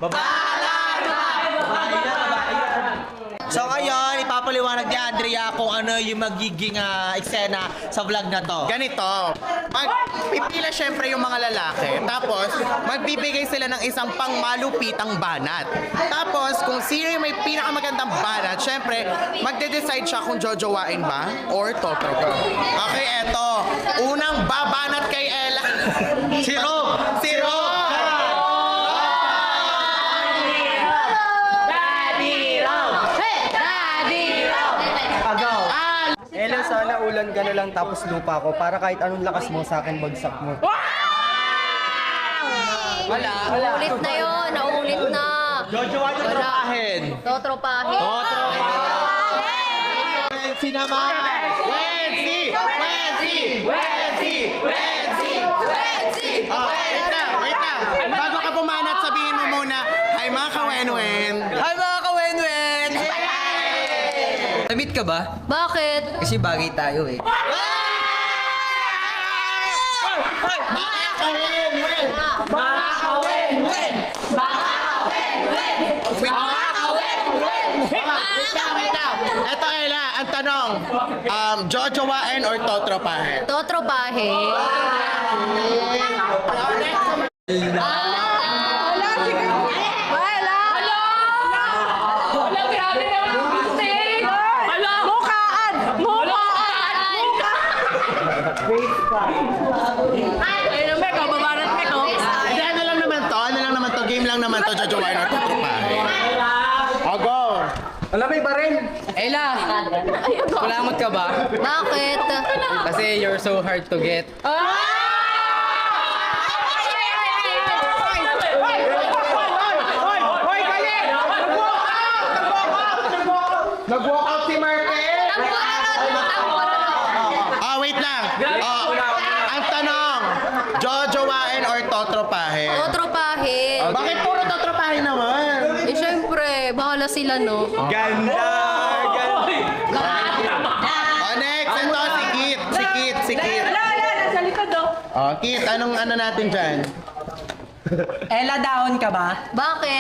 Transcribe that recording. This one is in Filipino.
So ngayon, ipapaliwanag ni Andrea kung ano yung magiging eksena sa vlog na to. Ganito, pipila syempre yung mga lalaki, tapos magbibigay sila ng isang pangmalupitang banat. Tapos kung sino yung may pinakamagandang banat, syempre magde-decide siya kung jojowain ba or totropa. Okay, eto. Unang babanat kay Ella. Si Rob! Si Rob! Ella, sana ulan ka na lang tapos lupa ko para kahit anong lakas mo sa akin bagsak mo. Ulit na yun, naulit na. Jojo, ano tropahin? Totropahin. Wensi naman! Wensi! Wait lang. Bago ka pumanat, sabihin mo muna, ay mga kawenwen. Hi mga kawenwen! Namit ka ba? Bakit? Kasi bagay tayo eh. Wait lang. Eto, Ella, ang tanong, jojowain or totropahin? Totropahin. Hindi, ano lang naman to, game lang naman to, jojowain or totropahin. O, go! Alam mo ba rin? Ella, kulamot ka ba? Bakit? Kasi you're so hard to get. Nag-walk out si Markel! Wait lang. Ang tanong, jojowain or totropahin? Totropahin. Bakit puro totropahin naman? Eh, syempre, bahala sila, no? Ganda! Next, ito, si Kit. Kit, anong ano natin dyan? Ella, dahon ka ba? Bakit?